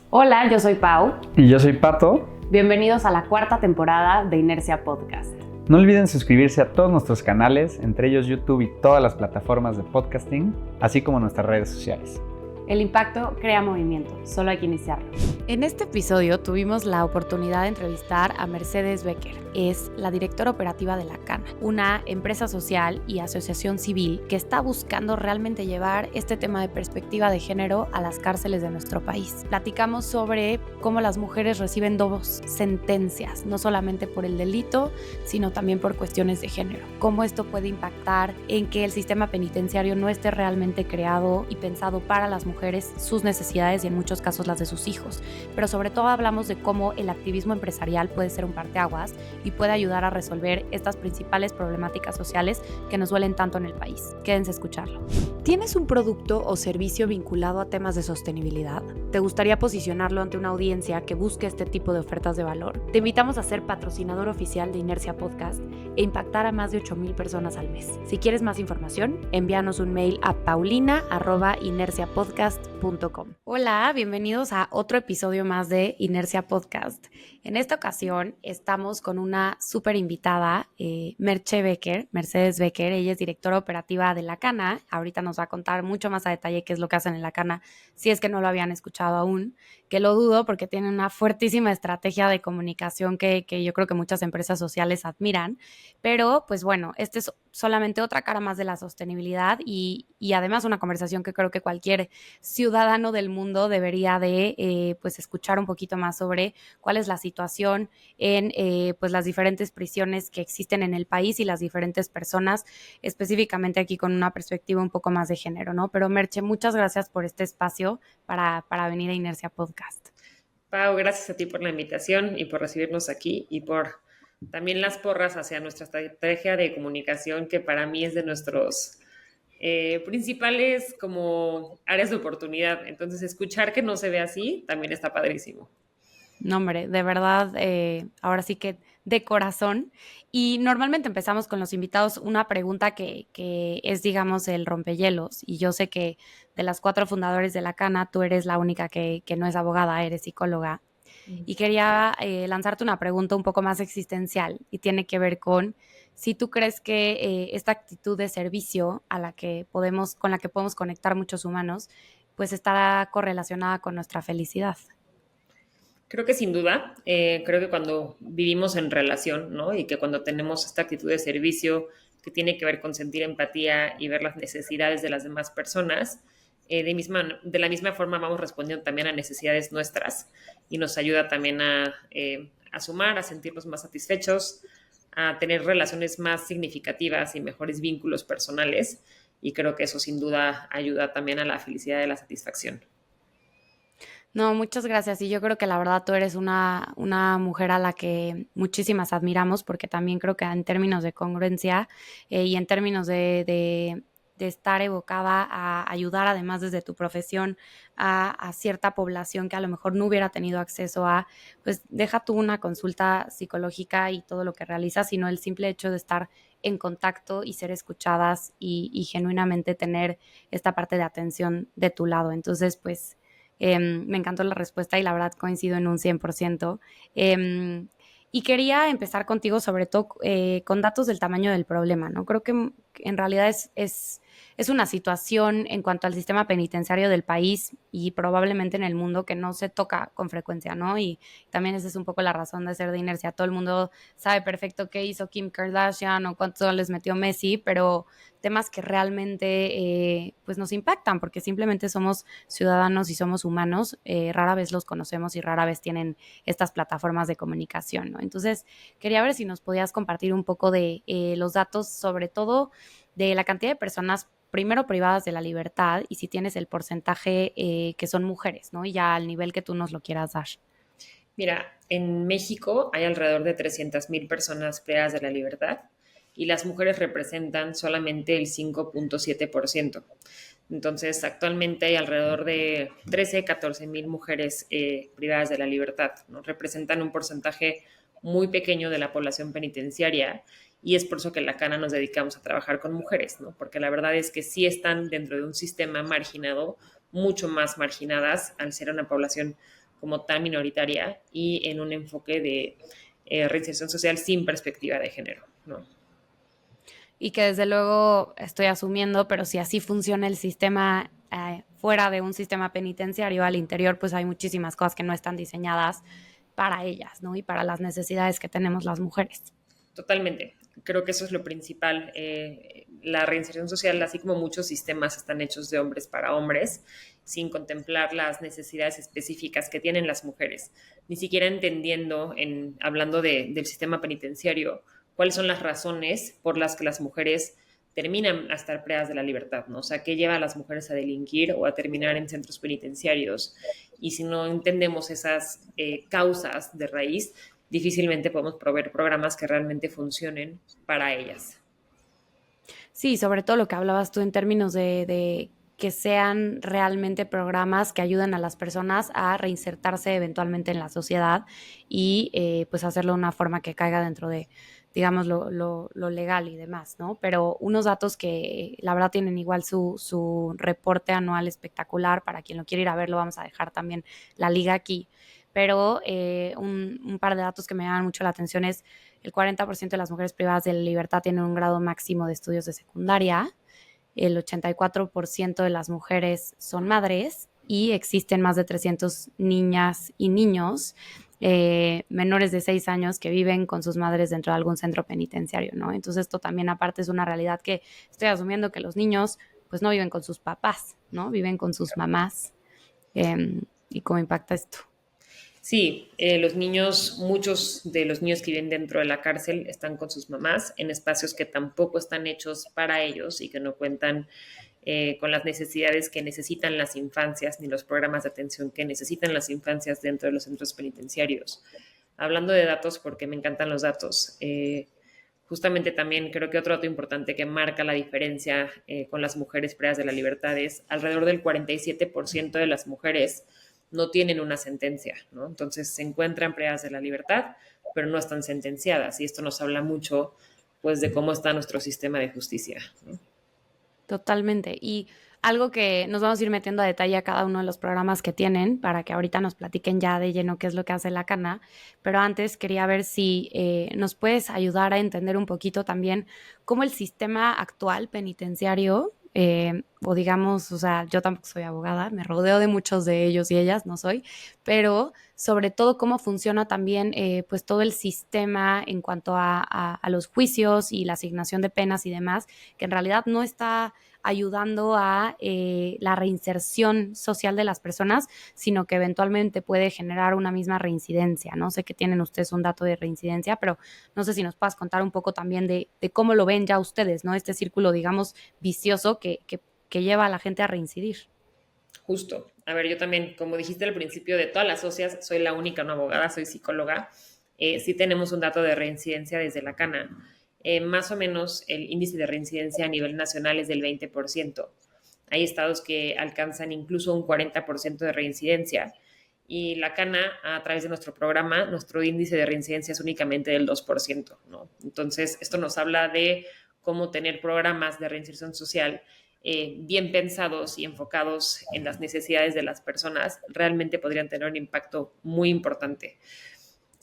Hola, yo soy Pau. Y yo soy Pato. Bienvenidos a la cuarta temporada de Inercia Podcast. No olviden suscribirse a todos nuestros canales, entre ellos YouTube y todas las plataformas de podcasting, así como nuestras redes sociales. El impacto crea movimiento, solo hay que iniciarlo. En este episodio tuvimos la oportunidad de entrevistar a Mercedes Becker. Es la directora operativa de La Cana, una empresa social y asociación civil que está buscando realmente llevar este tema de perspectiva de género a las cárceles de nuestro país. Platicamos sobre cómo las mujeres reciben dos sentencias, no solamente por el delito, sino también por cuestiones de género. Cómo esto puede impactar en que el sistema penitenciario no esté realmente creado y pensado para las mujeres, sus necesidades y en muchos casos las de sus hijos. Pero sobre todo hablamos de cómo el activismo empresarial puede ser un parteaguas y puede ayudar a resolver estas principales problemáticas sociales que nos duelen tanto en el país. Quédense a escucharlo. ¿Tienes un producto o servicio vinculado a temas de sostenibilidad? ¿Te gustaría posicionarlo ante una audiencia que busque este tipo de ofertas de valor? Te invitamos a ser patrocinador oficial de Inercia Podcast e impactar a más de 8,000 personas al mes. Si quieres más información, envíanos un mail a paulina@inerciapodcast.com. Hola, bienvenidos a otro episodio más de Inercia Podcast. En esta ocasión estamos con una súper invitada, Mercedes Becker. Ella es directora operativa de La Cana. Ahorita nos va a contar mucho más a detalle qué es lo que hacen en La Cana, si es que no lo habían escuchado aún, que lo dudo porque tienen una fuertísima estrategia de comunicación que yo creo que muchas empresas sociales admiran. Pero pues bueno, este es solamente otra cara más de la sostenibilidad y además una conversación que creo que cualquier ciudadano del mundo debería de pues escuchar un poquito más sobre cuál es la situación en pues las diferentes prisiones que existen en el país y las diferentes personas, específicamente aquí con una perspectiva un poco más de género, ¿no? Pero Merche, muchas gracias por este espacio para venir a Inercia Podcast. Pau, gracias a ti por la invitación y por recibirnos aquí y por también las porras hacia nuestra estrategia de comunicación, que para mí es de nuestros principales como áreas de oportunidad. Entonces, escuchar que no se ve así también está padrísimo. No, hombre, de verdad, ahora sí que de corazón. Y normalmente empezamos con los invitados una pregunta que es, digamos, el rompehielos. Y yo sé que de las 4 fundadores de La Cana, tú eres la única que no es abogada, eres psicóloga. Y quería lanzarte una pregunta un poco más existencial y tiene que ver con si tú crees que esta actitud de servicio con la que podemos conectar muchos humanos, pues estará correlacionada con nuestra felicidad. Creo que sin duda, creo que cuando vivimos en relación, ¿no? Y que cuando tenemos esta actitud de servicio que tiene que ver con sentir empatía y ver las necesidades de las demás personas, de la misma forma vamos respondiendo también a necesidades nuestras y nos ayuda también a sumar, a sentirnos más satisfechos, a tener relaciones más significativas y mejores vínculos personales. Y creo que eso sin duda ayuda también a la felicidad y a la satisfacción. No, muchas gracias. Y yo creo que la verdad tú eres una mujer a la que muchísimas admiramos, porque también creo que en términos de congruencia y en términos de estar evocada a ayudar, además desde tu profesión, a cierta población que a lo mejor no hubiera tenido acceso a, pues deja tú una consulta psicológica y todo lo que realizas, sino el simple hecho de estar en contacto y ser escuchadas y genuinamente tener esta parte de atención de tu lado. Entonces, pues me encantó la respuesta y la verdad coincido en un 100%. Y quería empezar contigo sobre todo con datos del tamaño del problema, ¿no? Creo que en realidad es una situación en cuanto al sistema penitenciario del país y probablemente en el mundo que no se toca con frecuencia, ¿no? Y también esa es un poco la razón de ser de Inercia. Todo el mundo sabe perfecto qué hizo Kim Kardashian o cuánto les metió Messi, pero temas que realmente pues nos impactan porque simplemente somos ciudadanos y somos humanos, rara vez los conocemos y rara vez tienen estas plataformas de comunicación, ¿no? Entonces, quería ver si nos podías compartir un poco de los datos, sobre todo de la cantidad de personas primero privadas de la libertad y si tienes el porcentaje que son mujeres, ¿no? Y ya al nivel que tú nos lo quieras dar. Mira, en México hay alrededor de 300,000 personas privadas de la libertad y las mujeres representan solamente el 5.7%. Entonces, actualmente hay alrededor de 14,000 mujeres privadas de la libertad, ¿no? Representan un porcentaje muy pequeño de la población penitenciaria y es por eso que en la Cana nos dedicamos a trabajar con mujeres, ¿no? Porque la verdad es que sí están dentro de un sistema marginado, mucho más marginadas al ser una población como tan minoritaria y en un enfoque de reinserción social sin perspectiva de género, ¿no? Y que desde luego estoy asumiendo, pero si así funciona el sistema fuera de un sistema penitenciario al interior, pues hay muchísimas cosas que no están diseñadas para ellas, ¿no? Y para las necesidades que tenemos las mujeres. Totalmente. Creo que eso es lo principal. La reinserción social, así como muchos sistemas están hechos de hombres para hombres, sin contemplar las necesidades específicas que tienen las mujeres, ni siquiera entendiendo, hablando del sistema penitenciario, cuáles son las razones por las que las mujeres terminan a estar privadas de la libertad, ¿no? O sea, qué lleva a las mujeres a delinquir o a terminar en centros penitenciarios. Y si no entendemos esas causas de raíz, difícilmente podemos proveer programas que realmente funcionen para ellas. Sí, sobre todo lo que hablabas tú en términos de que sean realmente programas que ayuden a las personas a reinsertarse eventualmente en la sociedad y pues hacerlo de una forma que caiga dentro de, digamos, lo legal y demás, ¿no? Pero unos datos que la verdad tienen igual su reporte anual espectacular, para quien lo quiere ir a ver, lo vamos a dejar también la liga aquí. Pero un par de datos que me llaman mucho la atención es el 40% de las mujeres privadas de la libertad tienen un grado máximo de estudios de secundaria, el 84% de las mujeres son madres y existen más de 300 niñas y niños menores de 6 años que viven con sus madres dentro de algún centro penitenciario, ¿no? Entonces esto también aparte es una realidad que estoy asumiendo que los niños pues no viven con sus papás, ¿no? Viven con sus mamás. ¿Y cómo impacta esto? Sí, muchos de los niños que viven dentro de la cárcel están con sus mamás en espacios que tampoco están hechos para ellos y que no cuentan con las necesidades que necesitan las infancias ni los programas de atención que necesitan las infancias dentro de los centros penitenciarios. Hablando de datos, porque me encantan los datos, justamente también creo que otro dato importante que marca la diferencia con las mujeres privadas de la libertad es alrededor del 47% de las mujeres no tienen una sentencia, ¿no? Entonces se encuentran privadas de la libertad, pero no están sentenciadas. Y esto nos habla mucho, pues, de cómo está nuestro sistema de justicia, ¿no? Totalmente. Y algo que nos vamos a ir metiendo a detalle a cada uno de los programas que tienen para que ahorita nos platiquen ya de lleno qué es lo que hace la Cana. Pero antes quería ver si nos puedes ayudar a entender un poquito también cómo el sistema actual penitenciario, o digamos, o sea, yo tampoco soy abogada, me rodeo de muchos de ellos y ellas, no soy, pero sobre todo cómo funciona también pues todo el sistema en cuanto a los juicios y la asignación de penas y demás, que en realidad no está ayudando a la reinserción social de las personas, sino que eventualmente puede generar una misma reincidencia, ¿no? Sé que tienen ustedes un dato de reincidencia, pero no sé si nos puedas contar un poco también de cómo lo ven ya ustedes, ¿no? Este círculo, digamos, vicioso que lleva a la gente a reincidir. Justo. A ver, yo también, como dijiste al principio, de todas las socias, soy la única no abogada, soy psicóloga. Sí tenemos un dato de reincidencia desde la Cana. Más o menos el índice de reincidencia a nivel nacional es del 20%. Hay estados que alcanzan incluso un 40% de reincidencia. Y la Cana, a través de nuestro programa, nuestro índice de reincidencia es únicamente del 2%, ¿no? Entonces, esto nos habla de cómo tener programas de reinserción social bien pensados y enfocados en las necesidades de las personas, realmente podrían tener un impacto muy importante.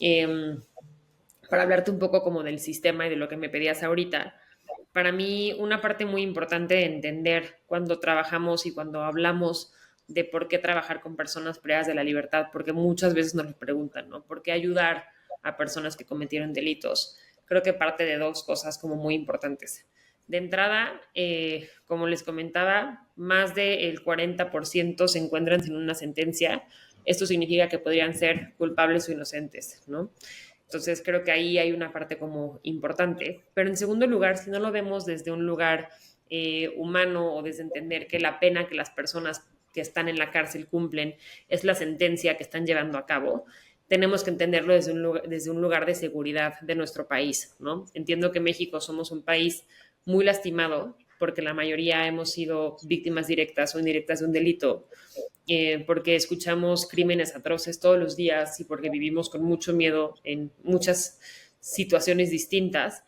Eh, para hablarte un poco como del sistema y de lo que me pedías ahorita, para mí una parte muy importante de entender cuando trabajamos y cuando hablamos de por qué trabajar con personas privadas de la libertad, porque muchas veces nos lo preguntan, ¿no? ¿Por qué ayudar a personas que cometieron delitos? Creo que parte de dos cosas como muy importantes. De entrada, como les comentaba, más del 40% se encuentran sin una sentencia. Esto significa que podrían ser culpables o inocentes, ¿no? Entonces creo que ahí hay una parte como importante. Pero en segundo lugar, si no lo vemos desde un lugar humano o desde entender que la pena que las personas que están en la cárcel cumplen es la sentencia que están llevando a cabo, tenemos que entenderlo desde un lugar de seguridad de nuestro país, ¿no? Entiendo que México somos un país muy lastimado porque la mayoría hemos sido víctimas directas o indirectas de un delito, porque escuchamos crímenes atroces todos los días y porque vivimos con mucho miedo en muchas situaciones distintas,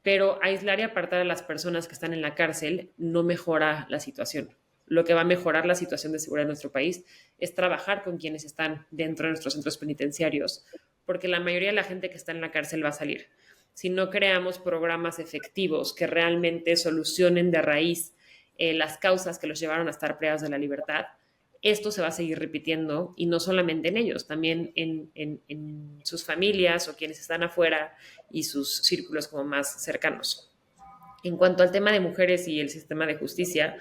pero aislar y apartar a las personas que están en la cárcel no mejora la situación. Lo que va a mejorar la situación de seguridad en nuestro país es trabajar con quienes están dentro de nuestros centros penitenciarios, porque la mayoría de la gente que está en la cárcel va a salir. Si no creamos programas efectivos que realmente solucionen de raíz las causas que los llevaron a estar privados de la libertad, esto se va a seguir repitiendo, y no solamente en ellos, también en sus familias o quienes están afuera y sus círculos como más cercanos. En cuanto al tema de mujeres y el sistema de justicia,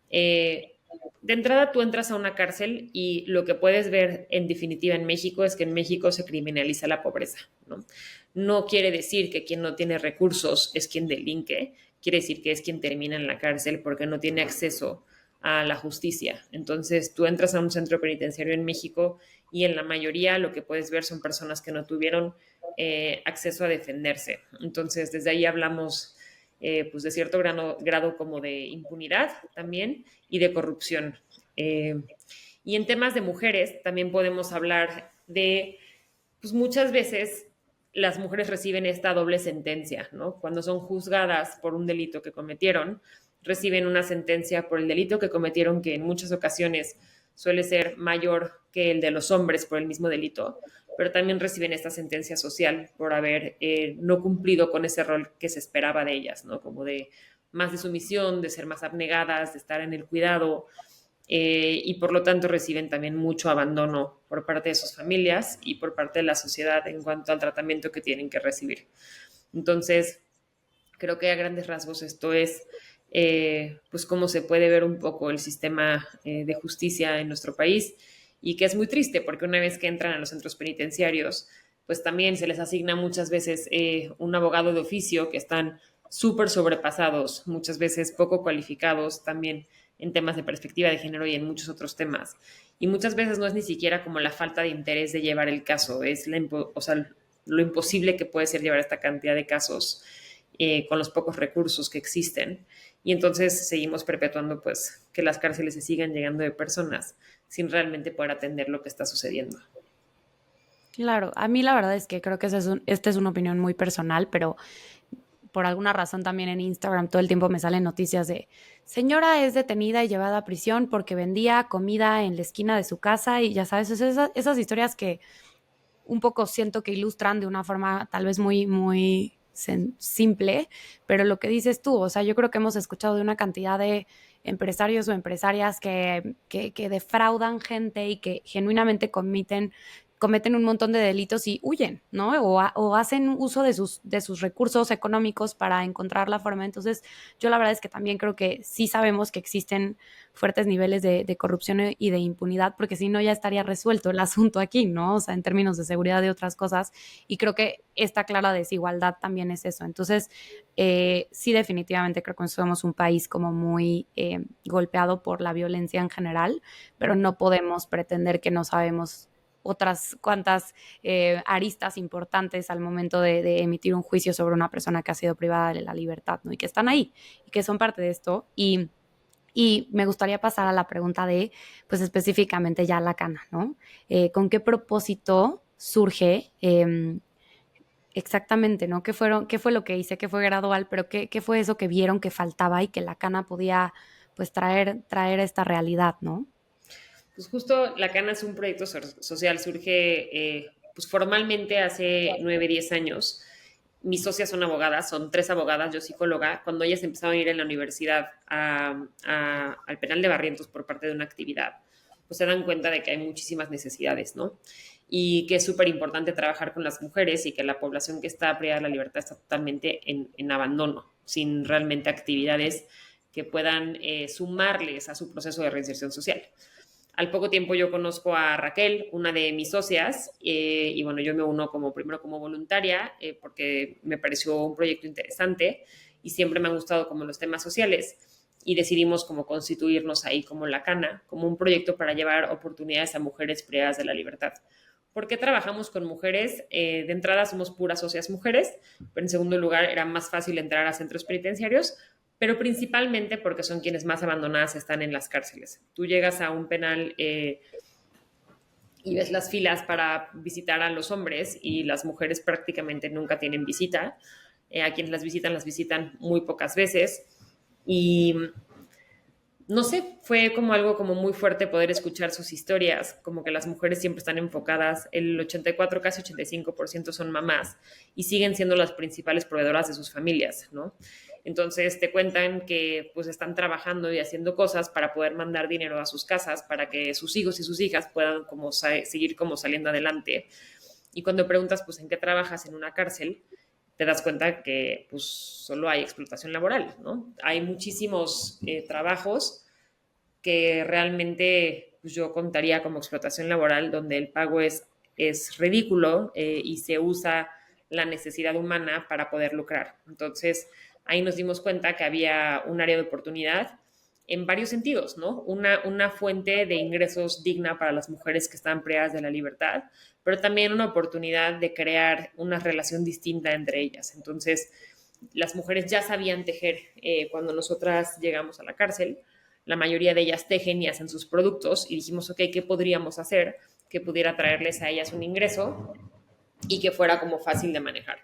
de entrada tú entras a una cárcel y lo que puedes ver en definitiva en México es que en México se criminaliza la pobreza, ¿no? No quiere decir que quien no tiene recursos es quien delinque, quiere decir que es quien termina en la cárcel porque no tiene acceso a la justicia. Entonces tú entras a un centro penitenciario en México y en la mayoría lo que puedes ver son personas que no tuvieron acceso a defenderse. Entonces desde ahí hablamos pues de cierto grado como de impunidad también y de corrupción. Y en temas de mujeres también podemos hablar de, pues muchas veces las mujeres reciben esta doble sentencia, ¿no? Cuando son juzgadas por un delito que cometieron, reciben una sentencia por el delito que cometieron que en muchas ocasiones suele ser mayor que el de los hombres por el mismo delito, pero también reciben esta sentencia social por haber no cumplido con ese rol que se esperaba de ellas, ¿no? Como de más de sumisión, de ser más abnegadas, de estar en el cuidado, y por lo tanto reciben también mucho abandono por parte de sus familias y por parte de la sociedad en cuanto al tratamiento que tienen que recibir. Entonces, creo que a grandes rasgos esto es pues cómo se puede ver un poco el sistema de justicia en nuestro país, y que es muy triste porque una vez que entran a los centros penitenciarios, pues también se les asigna muchas veces un abogado de oficio que están súper sobrepasados, muchas veces poco cualificados también en temas de perspectiva de género y en muchos otros temas. Y muchas veces no es ni siquiera como la falta de interés de llevar el caso, es o sea, lo imposible que puede ser llevar esta cantidad de casos con los pocos recursos que existen. Y entonces seguimos perpetuando pues que las cárceles se sigan llegando de personas sin realmente poder atender lo que está sucediendo. Claro, a mí la verdad es que creo que esta es una opinión muy personal, pero por alguna razón también en Instagram todo el tiempo me salen noticias de señora es detenida y llevada a prisión porque vendía comida en la esquina de su casa, y ya sabes, esas historias que un poco siento que ilustran de una forma tal vez muy simple, pero lo que dices tú, o sea, yo creo que hemos escuchado de una cantidad de empresarios o empresarias que defraudan gente y que genuinamente cometen un montón de delitos y huyen, ¿no? O hacen uso de sus recursos económicos para encontrar la forma. Entonces, yo la verdad es que también creo que sí sabemos que existen fuertes niveles de corrupción y de impunidad, porque si no ya estaría resuelto el asunto aquí, ¿no? O sea, en términos de seguridad y otras cosas. Y creo que esta clara desigualdad también es eso. Entonces, sí, definitivamente creo que somos un país como muy golpeado por la violencia en general, pero no podemos pretender que no sabemos otras cuantas aristas importantes al momento de emitir un juicio sobre una persona que ha sido privada de la libertad, ¿no? Y que están ahí y que son parte de esto. Y me gustaría pasar a la pregunta de, pues específicamente ya la cana, ¿no? ¿Con qué propósito surge exactamente, ¿no? ¿Qué fue lo que hice? ¿Qué fue gradual? Pero ¿qué fue eso que vieron que faltaba y que la cana podía, pues, traer esta realidad, ¿no? Pues justo La Cana es un proyecto social, surge pues formalmente hace 10 años. Mis socias son abogadas, son 3 abogadas, yo psicóloga. Cuando ellas empezaron a ir en la universidad al penal de Barrientos por parte de una actividad, pues se dan cuenta de que hay muchísimas necesidades, ¿no? Y que es súper importante trabajar con las mujeres y que la población que está privada de la libertad está totalmente en abandono, sin realmente actividades que puedan sumarles a su proceso de reinserción social. Al poco tiempo yo conozco a Raquel, una de mis socias, y bueno, yo me uno primero como voluntaria, porque me pareció un proyecto interesante y siempre me han gustado como los temas sociales, y decidimos como constituirnos ahí como La Cana, como un proyecto para llevar oportunidades a mujeres privadas de la libertad. ¿Por qué trabajamos con mujeres? De entrada somos puras socias mujeres, pero en segundo lugar era más fácil entrar a centros penitenciarios, pero principalmente porque son quienes más abandonadas están en las cárceles. Tú llegas a un penal y ves las filas para visitar a los hombres y las mujeres prácticamente nunca tienen visita. A quienes las visitan muy pocas veces. Y no sé, fue como algo como muy fuerte poder escuchar sus historias, como que las mujeres siempre están enfocadas, el 84, casi 85% son mamás y siguen siendo las principales proveedoras de sus familias, ¿no? Entonces te cuentan que pues están trabajando y haciendo cosas para poder mandar dinero a sus casas, para que sus hijos y sus hijas puedan como seguir como saliendo adelante. Y cuando preguntas pues en qué trabajas en una cárcel, te das cuenta que pues solo hay explotación laboral, ¿no? Hay muchísimos trabajos que realmente pues, yo contaría como explotación laboral, donde el pago es ridículo y se usa la necesidad humana para poder lucrar. Entonces, ahí nos dimos cuenta que había un área de oportunidad en varios sentidos, ¿no? Una fuente de ingresos digna para las mujeres que están privadas de la libertad, pero también una oportunidad de crear una relación distinta entre ellas. Entonces, las mujeres ya sabían tejer cuando nosotras llegamos a la cárcel. La mayoría de ellas tejen y hacen sus productos y dijimos, ok, ¿qué podríamos hacer que pudiera traerles a ellas un ingreso y que fuera como fácil de manejar?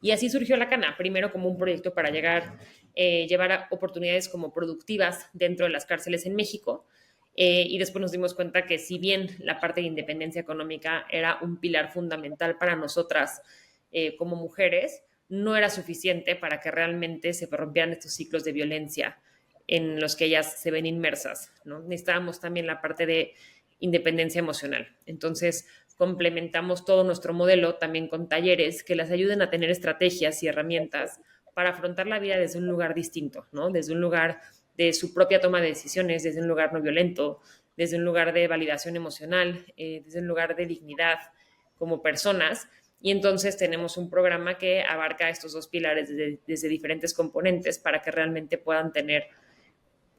Y así surgió la cana, primero como un proyecto para llevar a oportunidades como productivas dentro de las cárceles en México. Y después nos dimos cuenta que si bien la parte de independencia económica era un pilar fundamental para nosotras como mujeres, no era suficiente para que realmente se rompieran estos ciclos de violencia en los que ellas se ven inmersas, ¿no? Necesitábamos también la parte de independencia emocional. Entonces, complementamos todo nuestro modelo también con talleres que las ayuden a tener estrategias y herramientas para afrontar la vida desde un lugar distinto, ¿no? Desde un lugar de su propia toma de decisiones, desde un lugar no violento, desde un lugar de validación emocional, desde un lugar de dignidad como personas. Y entonces tenemos un programa que abarca estos dos pilares desde diferentes componentes para que realmente puedan tener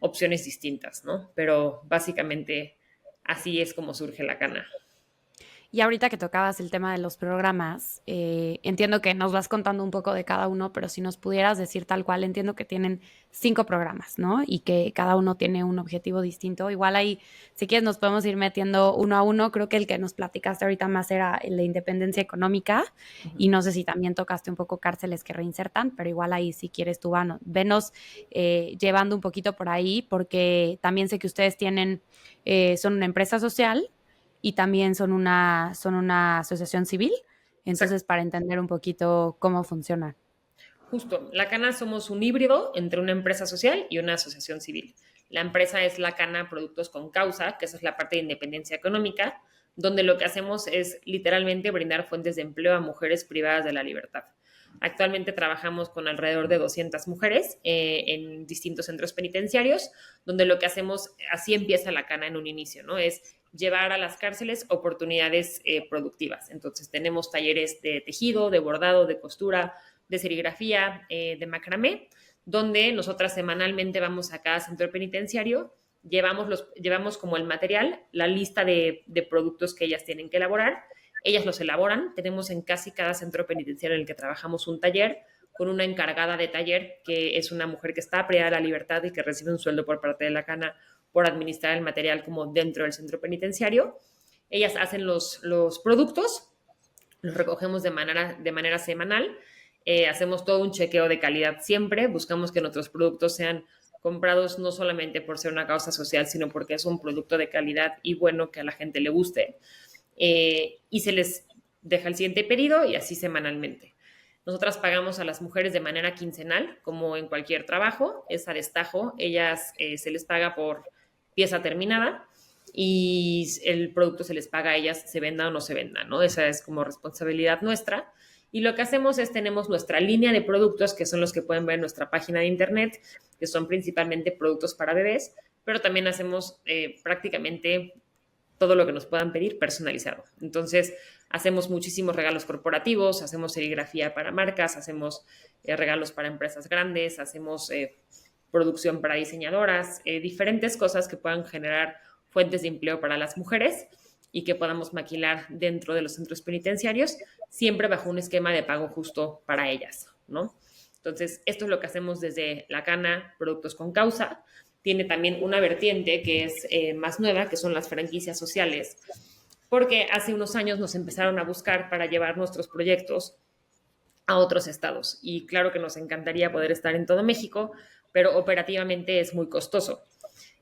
opciones distintas, ¿no? Pero básicamente así es como surge la cana. Y ahorita que tocabas el tema de los programas, entiendo que nos vas contando un poco de cada uno, pero si nos pudieras decir tal cual, entiendo que tienen 5 programas, ¿no? Y que cada uno tiene un objetivo distinto. Igual ahí, si quieres, nos podemos ir metiendo uno a uno. Creo que el que nos platicaste ahorita más era el de independencia económica y no sé si también tocaste un poco cárceles que reinsertan, pero igual ahí si quieres tú, venos llevando un poquito por ahí, porque también sé que ustedes son una empresa social y también son una asociación civil. Entonces, para entender un poquito cómo funciona. Justo, la Cana somos un híbrido entre una empresa social y una asociación civil. La empresa es la Cana Productos con Causa, que esa es la parte de independencia económica, donde lo que hacemos es literalmente brindar fuentes de empleo a mujeres privadas de la libertad. Actualmente trabajamos con alrededor de 200 mujeres en distintos centros penitenciarios, donde lo que hacemos, así empieza la Cana en un inicio, ¿no? Es llevar a las cárceles oportunidades productivas. Entonces tenemos talleres de tejido, de bordado, de costura, de serigrafía, de macramé, donde nosotras semanalmente vamos a cada centro penitenciario, llevamos como el material, la lista de productos que ellas tienen que elaborar, ellas los elaboran, tenemos en casi cada centro penitenciario en el que trabajamos un taller con una encargada de taller, que es una mujer que está privada de la libertad y que recibe un sueldo por parte de la Cana por administrar el material como dentro del centro penitenciario. Ellas hacen los productos, los recogemos de manera semanal, hacemos todo un chequeo de calidad siempre, buscamos que nuestros productos sean comprados no solamente por ser una causa social, sino porque es un producto de calidad y bueno que a la gente le guste. Y se les deja el siguiente pedido y así semanalmente. Nosotras pagamos a las mujeres de manera quincenal, como en cualquier trabajo, es a destajo. Ellas se les paga por pieza terminada y el producto se les paga a ellas, se venda o no se venda, ¿no? Esa es como responsabilidad nuestra. Y lo que hacemos es, tenemos nuestra línea de productos, que son los que pueden ver en nuestra página de internet, que son principalmente productos para bebés, pero también hacemos prácticamente todo lo que nos puedan pedir personalizado. Entonces, hacemos muchísimos regalos corporativos, hacemos serigrafía para marcas, hacemos regalos para empresas grandes, hacemos producción para diseñadoras, diferentes cosas que puedan generar fuentes de empleo para las mujeres y que podamos maquilar dentro de los centros penitenciarios, siempre bajo un esquema de pago justo para ellas, ¿no? Entonces, esto es lo que hacemos desde la Cana Productos con Causa. Tiene también una vertiente que es más nueva, que son las franquicias sociales, porque hace unos años nos empezaron a buscar para llevar nuestros proyectos a otros estados. Y claro que nos encantaría poder estar en todo México, pero operativamente es muy costoso.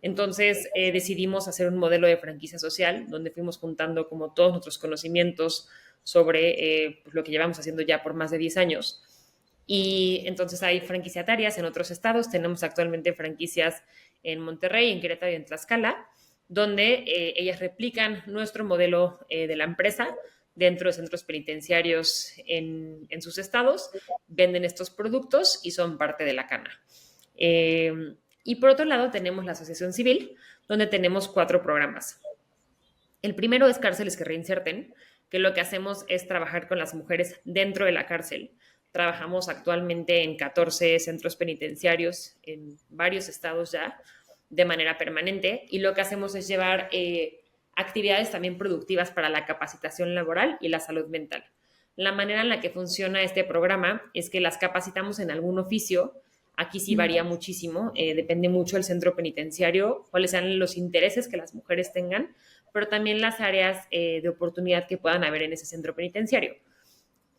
Entonces decidimos hacer un modelo de franquicia social donde fuimos juntando como todos nuestros conocimientos sobre pues, lo que llevamos haciendo ya por más de 10 años. Y entonces hay franquiciatarias en otros estados. Tenemos actualmente franquicias en Monterrey, en Querétaro y en Tlaxcala, donde ellas replican nuestro modelo de la empresa dentro de centros penitenciarios en sus estados, venden estos productos y son parte de la cana. Y por otro lado tenemos la Asociación Civil, donde tenemos 4 programas. El primero es Cárceles que Reinserten, que lo que hacemos es trabajar con las mujeres dentro de la cárcel. Trabajamos actualmente en 14 centros penitenciarios en varios estados ya, de manera permanente, y lo que hacemos es llevar actividades también productivas para la capacitación laboral y la salud mental. La manera en la que funciona este programa es que las capacitamos en algún oficio. Aquí sí varía muchísimo, depende mucho del centro penitenciario, cuáles sean los intereses que las mujeres tengan, pero también las áreas de oportunidad que puedan haber en ese centro penitenciario.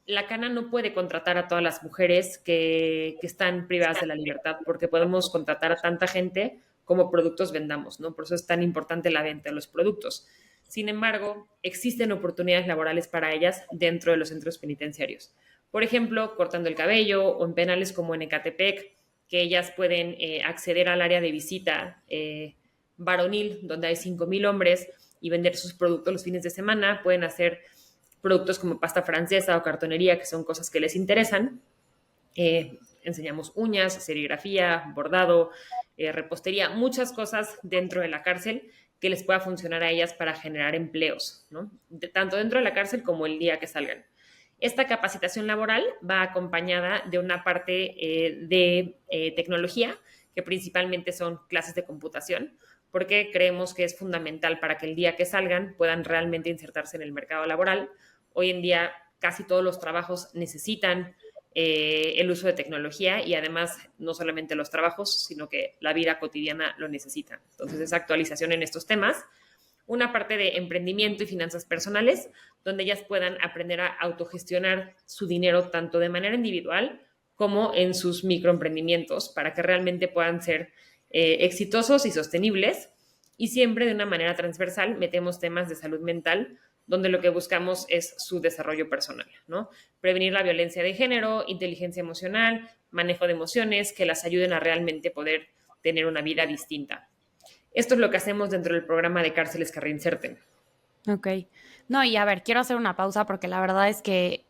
La Cana no puede contratar a todas las mujeres que están privadas de la libertad, porque podemos contratar a tanta gente como productos vendamos, ¿no? Por eso es tan importante la venta de los productos. Sin embargo, existen oportunidades laborales para ellas dentro de los centros penitenciarios. Por ejemplo, cortando el cabello o en penales como en Ecatepec, que ellas pueden acceder al área de visita varonil, donde hay 5,000 hombres, y vender sus productos los fines de semana. Pueden hacer productos como pasta francesa o cartonería, que son cosas que les interesan. Enseñamos uñas, serigrafía, bordado, repostería, muchas cosas dentro de la cárcel que les pueda funcionar a ellas para generar empleos, ¿no? Tanto dentro de la cárcel como el día que salgan. Esta capacitación laboral va acompañada de una parte de tecnología, que principalmente son clases de computación, porque creemos que es fundamental para que el día que salgan puedan realmente insertarse en el mercado laboral. Hoy en día casi todos los trabajos necesitan el uso de tecnología, y además no solamente los trabajos, sino que la vida cotidiana lo necesita. Entonces, esa actualización en estos temas. Una parte de emprendimiento y finanzas personales, donde ellas puedan aprender a autogestionar su dinero tanto de manera individual como en sus microemprendimientos, para que realmente puedan ser exitosos y sostenibles. Y siempre de una manera transversal metemos temas de salud mental, donde lo que buscamos es su desarrollo personal, ¿no? Prevenir la violencia de género, inteligencia emocional, manejo de emociones, que las ayuden a realmente poder tener una vida distinta. Esto es lo que hacemos dentro del programa de Cárceles que Reinserten. Ok. No, y a ver, quiero hacer una pausa porque la verdad es que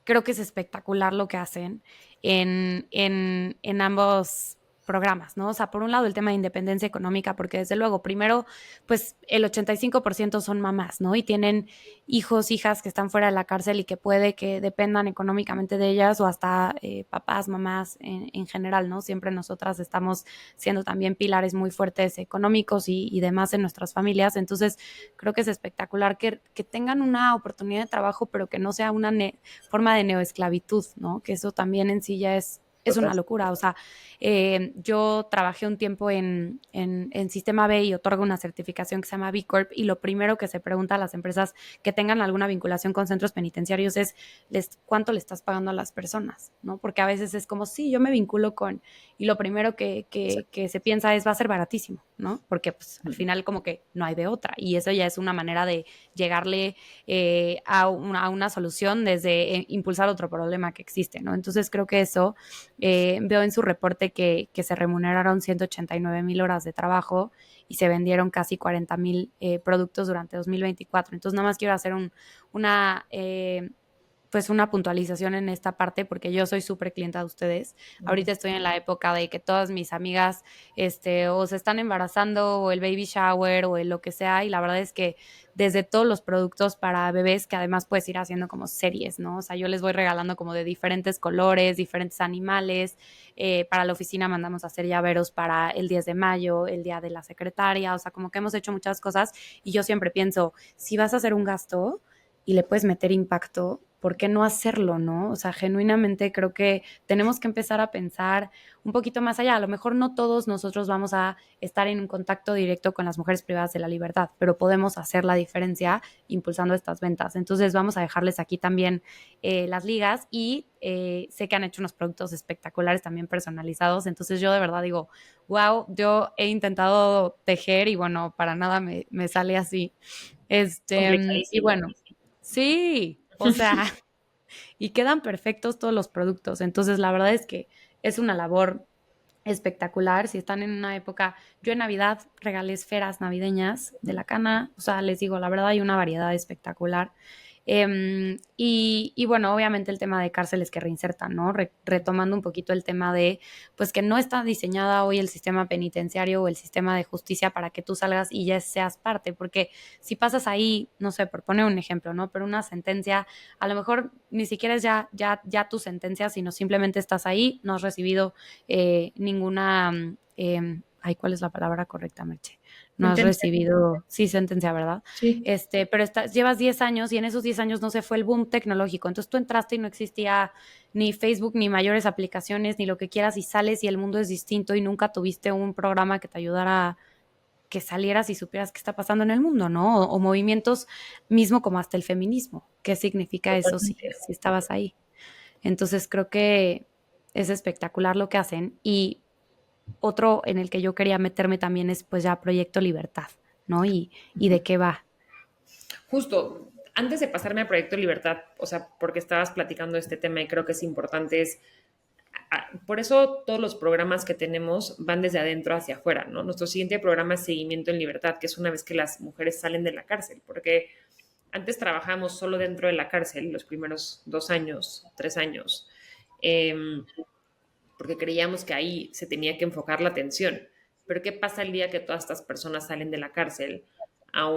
creo que es espectacular lo que hacen en ambos programas, ¿no? O sea, por un lado el tema de independencia económica, porque desde luego, primero, pues el 85% son mamás, ¿no? Y tienen hijos, hijas que están fuera de la cárcel y que puede que dependan económicamente de ellas, o hasta papás, mamás en general, ¿no? Siempre nosotras estamos siendo también pilares muy fuertes económicos y demás en nuestras familias. Entonces, creo que es espectacular que tengan una oportunidad de trabajo, pero que no sea una forma de neoesclavitud, ¿no? Que eso también en sí ya es una locura. O sea, yo trabajé un tiempo en Sistema B y otorgo una certificación que se llama B Corp, y lo primero que se pregunta a las empresas que tengan alguna vinculación con centros penitenciarios es cuánto le estás pagando a las personas, ¿no? Porque a veces es como, sí, yo me vinculo con, y lo primero que se piensa es va a ser baratísimo, ¿no? Porque pues al final como que no hay de otra, y eso ya es una manera de llegarle a una solución desde impulsar otro problema que existe, ¿no? Entonces creo que eso veo en su reporte que se remuneraron 189,000 horas de trabajo y se vendieron casi 40,000 productos durante 2024. Entonces, nada más quiero hacer pues una puntualización en esta parte, porque yo soy súper clienta de ustedes. Ahorita estoy en la época de que todas mis amigas o se están embarazando, o el baby shower, o el lo que sea, y la verdad es que desde todos los productos para bebés, que además puedes ir haciendo como series, ¿no? O sea, yo les voy regalando como de diferentes colores, diferentes animales. Para la oficina mandamos a hacer llaveros para el 10 de mayo, el día de la secretaria, o sea, como que hemos hecho muchas cosas, y yo siempre pienso, si vas a hacer un gasto y le puedes meter impacto, ¿por qué no hacerlo, no? O sea, genuinamente creo que tenemos que empezar a pensar un poquito más allá. A lo mejor no todos nosotros vamos a estar en un contacto directo con las mujeres privadas de la libertad, pero podemos hacer la diferencia impulsando estas ventas. Entonces vamos a dejarles aquí también las ligas y sé que han hecho unos productos espectaculares también personalizados. Entonces yo de verdad digo, wow, yo he intentado tejer y bueno, para nada me sale así. Y Complicadísimo. bueno, sí, o sea, y quedan perfectos todos los productos. Entonces, la verdad es que es una labor espectacular. Si están en una época, yo en Navidad regalé esferas navideñas de la cana, o sea, les digo, la verdad hay una variedad espectacular. Y bueno, obviamente el tema de cárceles que reinsertan, ¿no? Retomando un poquito el tema de, pues que no está diseñada hoy el sistema penitenciario o el sistema de justicia para que tú salgas y ya seas parte, porque si pasas ahí, no sé, por poner un ejemplo, ¿no? Pero una sentencia, a lo mejor ni siquiera es ya tu sentencia, sino simplemente estás ahí, no has recibido ninguna, ay, ¿cuál es la palabra correcta, Merche? No has Sentencia. recibido, sí, sentencia, ¿verdad? Sí. Pero llevas 10 años y en esos 10 años no se fue el boom tecnológico. Entonces tú entraste y no existía ni Facebook, ni mayores aplicaciones, ni lo que quieras y sales y el mundo es distinto y nunca tuviste un programa que te ayudara a que salieras y supieras qué está pasando en el mundo, ¿no? O movimientos mismo como hasta el feminismo. ¿Qué significa eso Totalmente. si estabas ahí? Entonces creo que es espectacular lo que hacen y otro en el que yo quería meterme también es pues ya Proyecto Libertad, ¿no? Y de qué va. Justo, antes de pasarme a Proyecto Libertad, o sea, porque estabas platicando este tema y creo que es importante, por eso todos los programas que tenemos van desde adentro hacia afuera, ¿no? Nuestro siguiente programa es Seguimiento en Libertad, que es una vez que las mujeres salen de la cárcel, porque antes trabajamos solo dentro de la cárcel los primeros 2 años, 3 años, eh, porque creíamos que ahí se tenía que enfocar la atención. Pero ¿qué pasa el día que todas estas personas salen de la cárcel a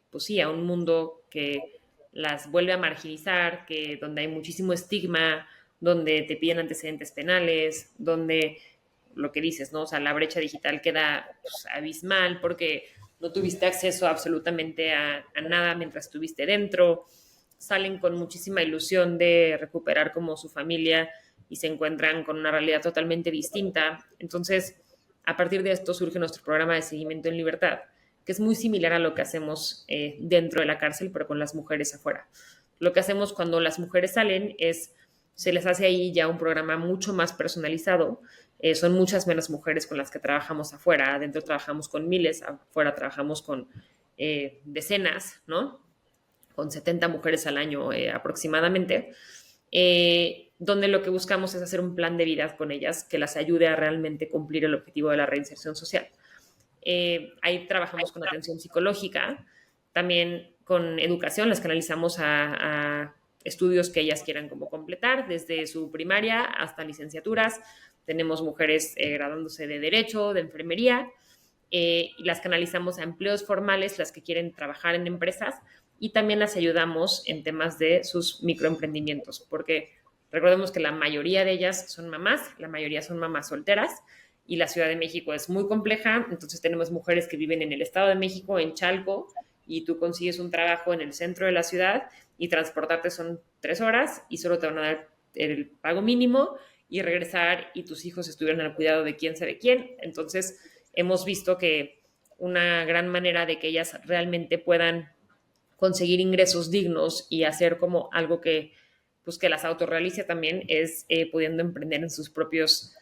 pues sí, a un mundo que las vuelve a marginizar, donde hay muchísimo estigma, donde te piden antecedentes penales, donde lo que dices, ¿no? O sea, la brecha digital queda pues, abismal porque no tuviste acceso absolutamente a nada mientras estuviste dentro, salen con muchísima ilusión de recuperar como su familia y se encuentran con una realidad totalmente distinta. Entonces, a partir de esto surge nuestro programa de seguimiento en libertad, que es muy similar a lo que hacemos dentro de la cárcel, pero con las mujeres afuera. Lo que hacemos cuando las mujeres salen es, se les hace ahí ya un programa mucho más personalizado. Son muchas menos mujeres con las que trabajamos afuera. Adentro trabajamos con miles, afuera trabajamos con decenas, ¿no? Con 70 mujeres al año aproximadamente, donde lo que buscamos es hacer un plan de vida con ellas que las ayude a realmente cumplir el objetivo de la reinserción social. Ahí trabajamos con atención psicológica, también con educación, las canalizamos a estudios que ellas quieran como completar, desde su primaria hasta licenciaturas. Tenemos mujeres graduándose de Derecho, de Enfermería, y las canalizamos a empleos formales, las que quieren trabajar en empresas, y también las ayudamos en temas de sus microemprendimientos, porque recordemos que la mayoría de ellas son mamás, la mayoría son mamás solteras, y la Ciudad de México es muy compleja, entonces tenemos mujeres que viven en el Estado de México, en Chalco, y tú consigues un trabajo en el centro de la ciudad y transportarte son 3 horas y solo te van a dar el pago mínimo y regresar y tus hijos estuvieron al cuidado de quién sabe quién. Entonces, hemos visto que una gran manera de que ellas realmente puedan conseguir ingresos dignos y hacer como algo que, pues, que las autorrealice también es pudiendo emprender en sus propias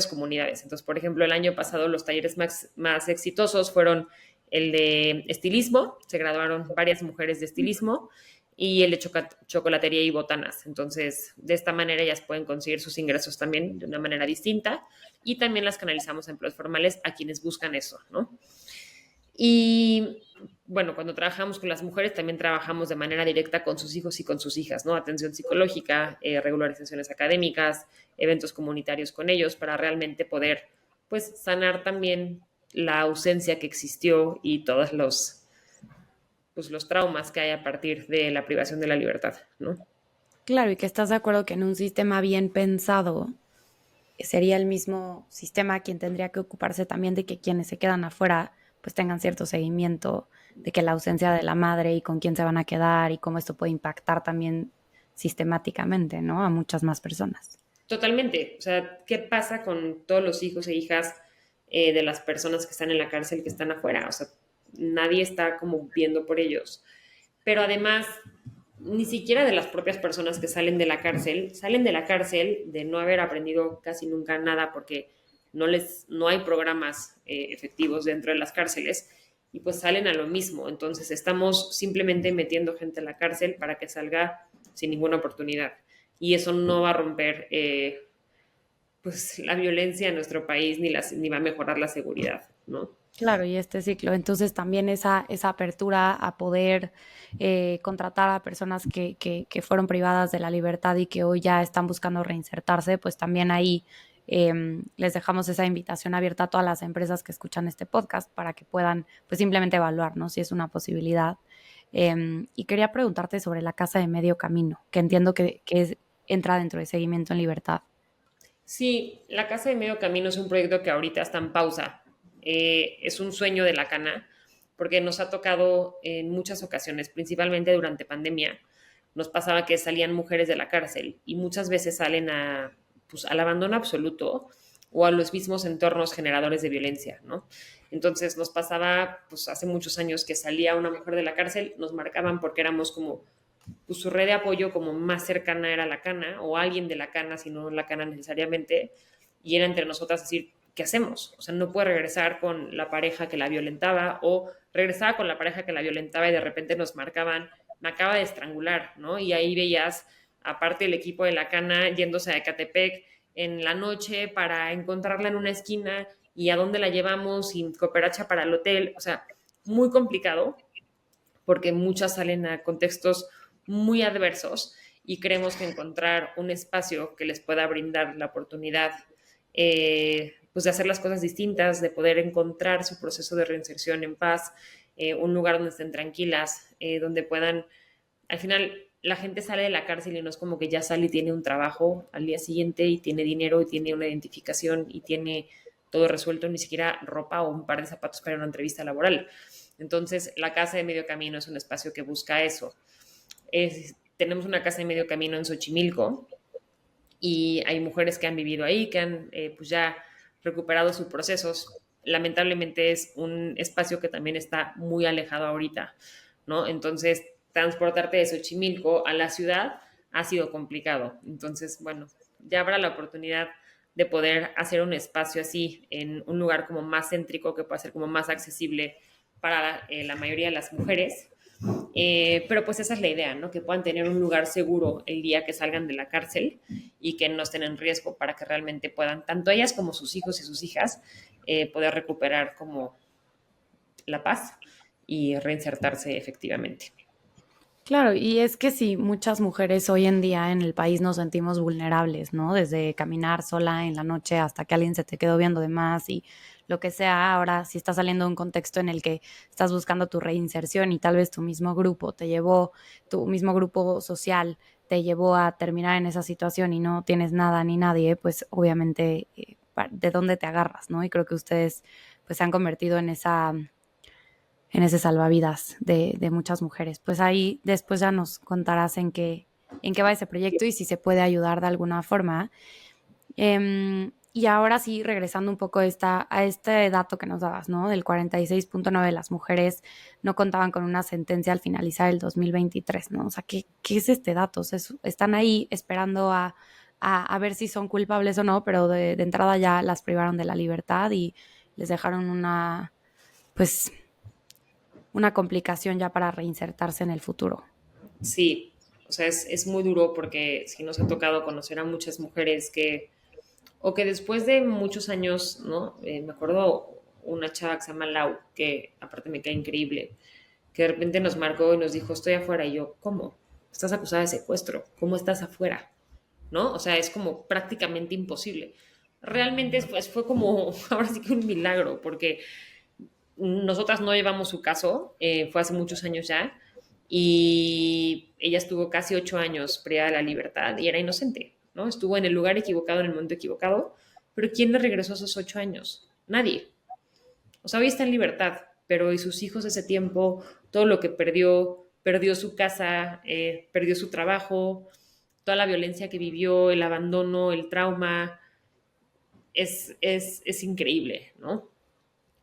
comunidades. Entonces, por ejemplo, el año pasado los talleres más exitosos fueron el de estilismo, se graduaron varias mujeres de estilismo, y el de chocolatería y botanas. Entonces, de esta manera ellas pueden conseguir sus ingresos también de una manera distinta y también las canalizamos a empleos formales a quienes buscan eso, ¿no? Y bueno, cuando trabajamos con las mujeres también trabajamos de manera directa con sus hijos y con sus hijas, ¿no? Atención psicológica, regularizaciones académicas, eventos comunitarios con ellos para realmente poder, pues, sanar también la ausencia que existió y todos los traumas que hay a partir de la privación de la libertad, ¿no? Claro, y que estás de acuerdo que en un sistema bien pensado sería el mismo sistema quien tendría que ocuparse también de que quienes se quedan afuera pues tengan cierto seguimiento de que la ausencia de la madre y con quién se van a quedar y cómo esto puede impactar también sistemáticamente, ¿no? A muchas más personas. Totalmente. O sea, ¿qué pasa con todos los hijos e hijas de las personas que están en la cárcel, que están afuera? O sea, nadie está como viendo por ellos. Pero además, ni siquiera de las propias personas que salen de la cárcel de no haber aprendido casi nunca nada porque no hay programas efectivos dentro de las cárceles y pues salen a lo mismo. Entonces estamos simplemente metiendo gente a la cárcel para que salga sin ninguna oportunidad. Y eso no va a romper pues la violencia en nuestro país ni va a mejorar la seguridad, ¿no? Claro, y este ciclo. Entonces también esa apertura a poder contratar a personas que fueron privadas de la libertad y que hoy ya están buscando reinsertarse, pues también ahí les dejamos esa invitación abierta a todas las empresas que escuchan este podcast para que puedan pues simplemente evaluar, ¿no? Si es una posibilidad. Y quería preguntarte sobre la Casa de Medio Camino, que entiendo entra dentro de Seguimiento en Libertad. Sí, la Casa de Medio Camino es un proyecto que ahorita está en pausa. Es un sueño de la Cana, porque nos ha tocado en muchas ocasiones, principalmente durante pandemia, nos pasaba que salían mujeres de la cárcel y muchas veces salen pues, al abandono absoluto o a los mismos entornos generadores de violencia, ¿no? Entonces nos pasaba, pues hace muchos años que salía una mujer de la cárcel, nos marcaban porque éramos como pues su red de apoyo como más cercana era la Cana o alguien de la Cana, si no la Cana necesariamente, y era entre nosotras decir, ¿qué hacemos? O sea, no puede regresar con la pareja que la violentaba o regresaba con la pareja que la violentaba y de repente nos marcaban, me acaba de estrangular, ¿no? Y ahí veías, aparte el equipo de la Cana yéndose a Ecatepec en la noche para encontrarla en una esquina y a dónde la llevamos sin cooperacha para el hotel, o sea, muy complicado porque muchas salen a contextos muy adversos y creemos que encontrar un espacio que les pueda brindar la oportunidad pues de hacer las cosas distintas, de poder encontrar su proceso de reinserción en paz, un lugar donde estén tranquilas, donde puedan, al final la gente sale de la cárcel y no es como que ya sale y tiene un trabajo al día siguiente y tiene dinero y tiene una identificación y tiene todo resuelto, ni siquiera ropa o un par de zapatos para una entrevista laboral. Entonces, la Casa de Medio Camino es un espacio que busca eso. Tenemos una casa de medio camino en Xochimilco y hay mujeres que han vivido ahí, que han pues ya recuperado sus procesos. Lamentablemente es un espacio que también está muy alejado ahorita, ¿no? Entonces, transportarte de Xochimilco a la ciudad ha sido complicado. Entonces, bueno, ya habrá la oportunidad de poder hacer un espacio así en un lugar como más céntrico, que pueda ser como más accesible para la mayoría de las mujeres. Pero pues esa es la idea, ¿no? Que puedan tener un lugar seguro el día que salgan de la cárcel y que no estén en riesgo para que realmente puedan, tanto ellas como sus hijos y sus hijas, poder recuperar como la paz y reinsertarse efectivamente. Claro, y es que sí, muchas mujeres hoy en día en el país nos sentimos vulnerables, ¿no? Desde caminar sola en la noche hasta que alguien se te quedó viendo de más y lo que sea. Ahora, si estás saliendo de un contexto en el que estás buscando tu reinserción y tal vez tu mismo grupo social te llevó a terminar en esa situación y no tienes nada ni nadie, pues obviamente, ¿de dónde te agarras, no? Y creo que ustedes pues se han convertido en ese salvavidas de muchas mujeres. Pues ahí después ya nos contarás en qué va ese proyecto y si se puede ayudar de alguna forma. Y ahora sí, regresando un poco a este dato que nos dabas, ¿no? Del 46.9 de las mujeres no contaban con una sentencia al finalizar el 2023, ¿no? O sea, ¿qué es este dato? O sea, están ahí esperando a ver si son culpables o no, pero de entrada ya las privaron de la libertad y les dejaron pues una complicación ya para reinsertarse en el futuro. Sí, o sea, es muy duro porque sí nos ha tocado conocer a muchas mujeres o que después de muchos años, ¿no? Me acuerdo una chava que se llama Lau, que aparte me cae increíble, que de repente nos marcó y nos dijo, estoy afuera. Y yo, ¿cómo? Estás acusada de secuestro. ¿Cómo estás afuera? ¿No? O sea, es como prácticamente imposible. Realmente pues, fue como, ahora sí que un milagro, porque nosotras no llevamos su caso, fue hace muchos años ya, y ella estuvo casi 8 años privada de la libertad y era inocente, ¿no? Estuvo en el lugar equivocado, en el momento equivocado, pero ¿quién le regresó esos 8 años? Nadie. O sea, hoy está en libertad pero ¿y sus hijos ese tiempo? Todo lo que perdió su casa, perdió su trabajo, toda la violencia que vivió, el abandono, el trauma, es increíble, ¿no?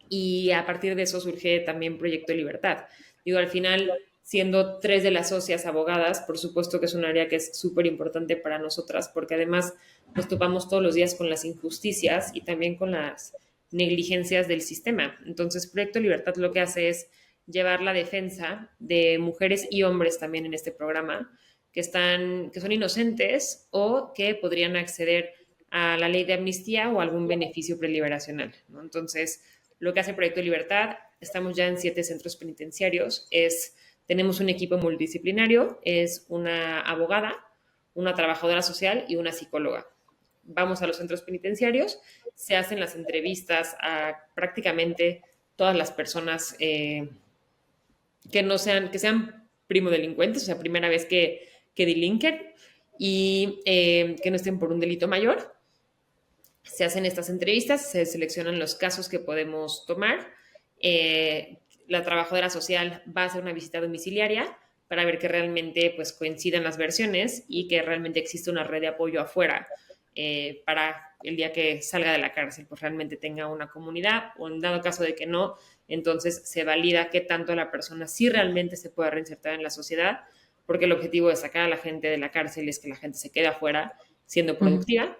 Y a partir de eso surge también Proyecto Libertad. Digo, al final, siendo 3 de las socias abogadas, por supuesto que es un área que es súper importante para nosotras, porque además nos topamos todos los días con las injusticias y también con las negligencias del sistema. Entonces, Proyecto Libertad lo que hace es llevar la defensa de mujeres y hombres también en este programa, que son inocentes o que podrían acceder a la ley de amnistía o algún beneficio preliberacional, ¿no? Entonces, lo que hace Proyecto Libertad, estamos ya en 7 centros penitenciarios, tenemos un equipo multidisciplinario, es una abogada, una trabajadora social y una psicóloga. Vamos a los centros penitenciarios, se hacen las entrevistas a prácticamente todas las personas que sean primo delincuentes, o sea, primera vez que delinquen y que no estén por un delito mayor. Se hacen estas entrevistas, se seleccionan los casos que podemos tomar. La trabajadora social va a hacer una visita domiciliaria para ver que realmente pues, coincidan las versiones y que realmente existe una red de apoyo afuera para el día que salga de la cárcel, pues realmente tenga una comunidad, o en dado caso de que no, entonces se valida qué tanto la persona sí realmente se puede reinsertar en la sociedad, porque el objetivo de sacar a la gente de la cárcel es que la gente se quede afuera siendo productiva. Uh-huh.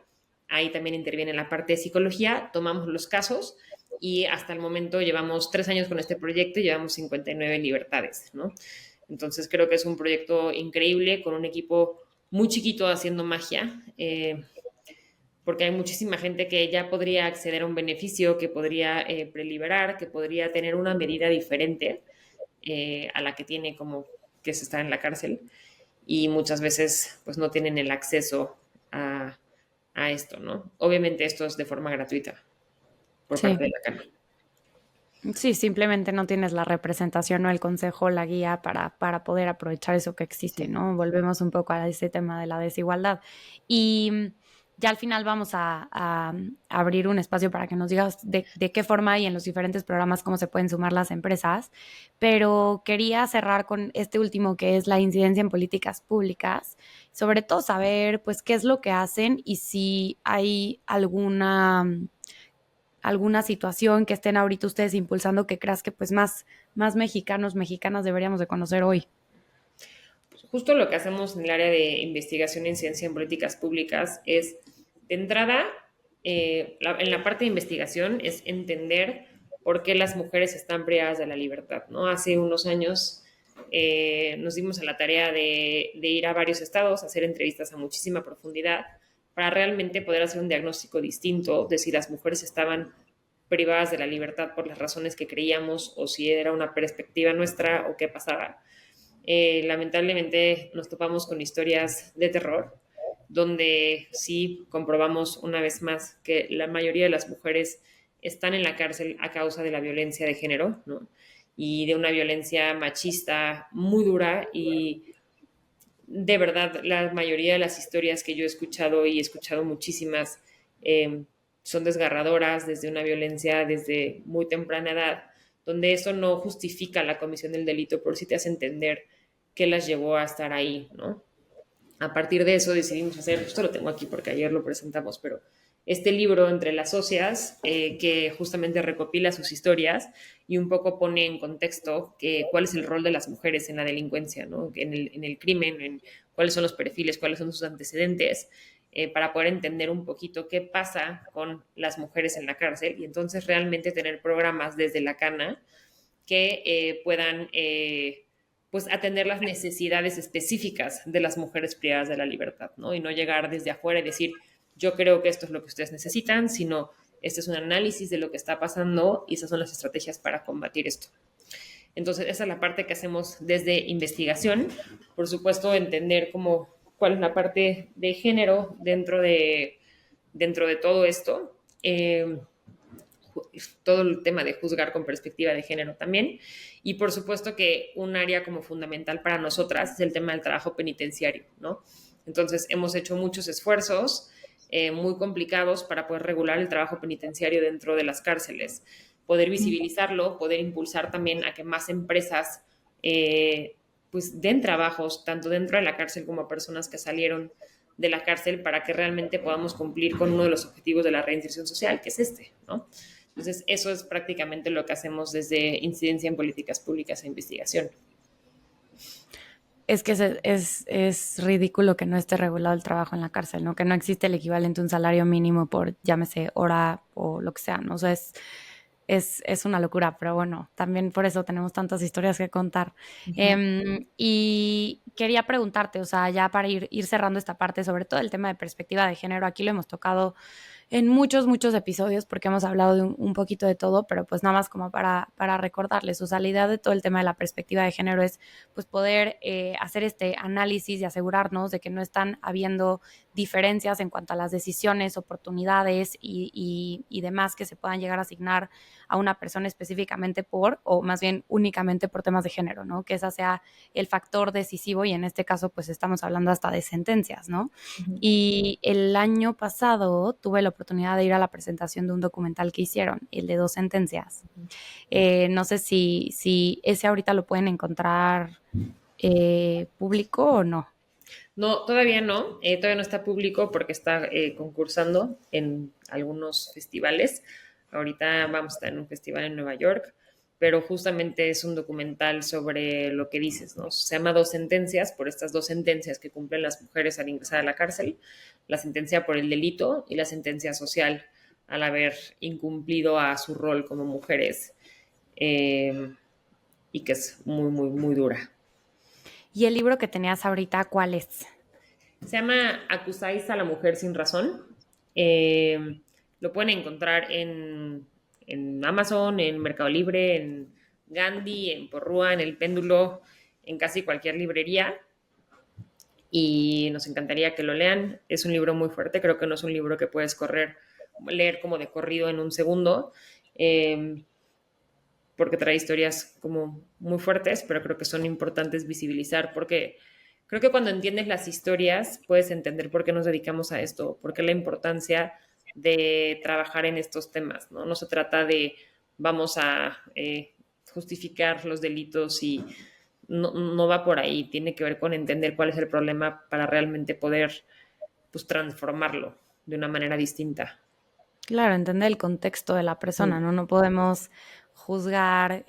Ahí también interviene la parte de psicología, tomamos los casos y hasta el momento llevamos 3 años con este proyecto y llevamos 59 libertades, ¿no? Entonces creo que es un proyecto increíble con un equipo muy chiquito haciendo magia, porque hay muchísima gente que ya podría acceder a un beneficio, que podría preliberar, que podría tener una medida diferente a la que tiene como que se está en la cárcel, y muchas veces pues no tienen el acceso a esto, ¿no? Obviamente esto es de forma gratuita por parte de la Cana. Sí, simplemente no tienes la representación o el consejo, la guía para poder aprovechar eso que existe, ¿no? Volvemos un poco a ese tema de la desigualdad. Y ya al final vamos a abrir un espacio para que nos digas de qué forma y en los diferentes programas cómo se pueden sumar las empresas, pero quería cerrar con este último, que es la incidencia en políticas públicas, sobre todo saber pues qué es lo que hacen y si hay alguna situación que estén ahorita ustedes impulsando que creas que pues más mexicanos, mexicanas deberíamos de conocer hoy. Justo lo que hacemos en el área de investigación en ciencia en políticas públicas es, de entrada, en la parte de investigación, es entender por qué las mujeres están privadas de la libertad, ¿no? Hace unos años nos dimos a la tarea de ir a varios estados, a hacer entrevistas a muchísima profundidad, para realmente poder hacer un diagnóstico distinto de si las mujeres estaban privadas de la libertad por las razones que creíamos o si era una perspectiva nuestra o qué pasaba. Lamentablemente nos topamos con historias de terror, donde sí comprobamos una vez más que la mayoría de las mujeres están en la cárcel a causa de la violencia de género, ¿no? Y de una violencia machista muy dura, y de verdad la mayoría de las historias que yo he escuchado, y he escuchado muchísimas, son desgarradoras, desde una violencia desde muy temprana edad, donde eso no justifica la comisión del delito, pero sí te hace entender qué las llevó a estar ahí, ¿no? A partir de eso decidimos hacer, esto lo tengo aquí porque ayer lo presentamos, pero este libro Entre las socias, que justamente recopila sus historias y un poco pone en contexto cuál es el rol de las mujeres en la delincuencia, ¿no? En el crimen, en cuáles son los perfiles, cuáles son sus antecedentes, para poder entender un poquito qué pasa con las mujeres en la cárcel, y entonces realmente tener programas desde la Cana que puedan pues atender las necesidades específicas de las mujeres privadas de la libertad, ¿no? Y no llegar desde afuera y decir, yo creo que esto es lo que ustedes necesitan, sino este es un análisis de lo que está pasando y esas son las estrategias para combatir esto. Entonces, esa es la parte que hacemos desde investigación. Por supuesto, entender cuál es la parte de género dentro de todo esto. Todo el tema de juzgar con perspectiva de género también. Y por supuesto que un área como fundamental para nosotras es el tema del trabajo penitenciario, ¿no? Entonces, hemos hecho muchos esfuerzos muy complicados para poder regular el trabajo penitenciario dentro de las cárceles. poder visibilizarlo, poder impulsar también a que más empresas pues den trabajos tanto dentro de la cárcel como a personas que salieron de la cárcel para que realmente podamos cumplir con uno de los objetivos de la reinserción social, que es este, ¿no? Entonces, eso es prácticamente lo que hacemos desde Incidencia en Políticas Públicas e Investigación. Es que es ridículo que no esté regulado el trabajo en la cárcel, ¿no? Que no existe el equivalente a un salario mínimo por, llámese, hora o lo que sea, ¿no? O sea, es una locura, pero bueno, también por eso tenemos tantas historias que contar. Y quería preguntarte, o sea, ya para ir cerrando esta parte, sobre todo el tema de perspectiva de género, aquí lo hemos tocado en muchos episodios porque hemos hablado de un poquito de todo, pero pues nada más como para recordarles, o sea, la idea de todo el tema de la perspectiva de género es pues poder hacer este análisis y asegurarnos de que no están habiendo diferencias en cuanto a las decisiones, oportunidades y demás que se puedan llegar a asignar a una persona específicamente por, o más bien únicamente por temas de género, ¿no? Que esa sea el factor decisivo y en este caso pues estamos hablando hasta de sentencias, ¿no? Y el año pasado tuve la oportunidad de ir a la presentación de un documental que hicieron, el de 2 sentencias. No sé si ese ahorita lo pueden encontrar público o no. No, todavía no está público porque está concursando en algunos festivales. Ahorita vamos a estar en un festival en Nueva York, pero justamente es un documental sobre lo que dices, ¿no? Se llama Dos sentencias, por estas 2 sentencias que cumplen las mujeres al ingresar a la cárcel, la sentencia por el delito y la sentencia social al haber incumplido a su rol como mujeres, eh, y que es muy dura. ¿Y el libro que tenías ahorita, cuál es? Se llama Acusáis a la mujer sin razón. Eh, lo pueden encontrar en Amazon, en Mercado Libre, en Gandhi, en Porrúa, en El Péndulo, en casi cualquier librería. Y nos encantaría que lo lean. Es un libro muy fuerte, creo que no es un libro que puedes leer como de corrido en un segundo, porque trae historias como muy fuertes, pero creo que son importantes visibilizar porque creo que cuando entiendes las historias puedes entender por qué nos dedicamos a esto, por qué la importancia de trabajar en estos temas, ¿no? No se trata de vamos a justificar los delitos y no va por ahí, tiene que ver con entender cuál es el problema para realmente poder pues transformarlo de una manera distinta. Claro, entender el contexto de la persona, Mm. ¿no? No podemos juzgar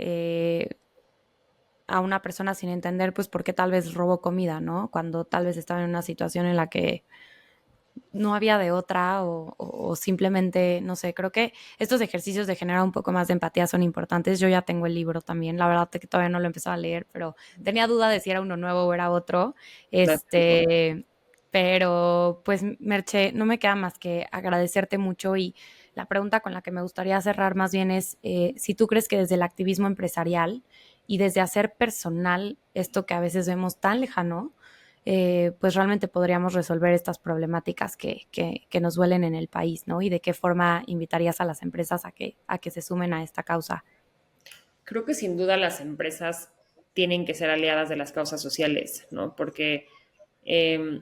a una persona sin entender, pues, por qué tal vez robó comida, ¿no? Cuando tal vez estaba en una situación en la que no había de otra o simplemente, no sé, creo que estos ejercicios de generar un poco más de empatía son importantes. Yo ya tengo el libro también, la verdad que todavía no lo he empezado a leer, pero tenía duda de si era uno nuevo o era otro. Pero pues Merche, no me queda más que agradecerte mucho y la pregunta con la que me gustaría cerrar más bien es si tú crees que desde el activismo empresarial y desde hacer personal esto que a veces vemos tan lejano, pues realmente podríamos resolver estas problemáticas que nos duelen en el país, ¿no? Y de qué forma invitarías a las empresas a que se sumen a esta causa. Creo que sin duda las empresas tienen que ser aliadas de las causas sociales, ¿no? Porque eh,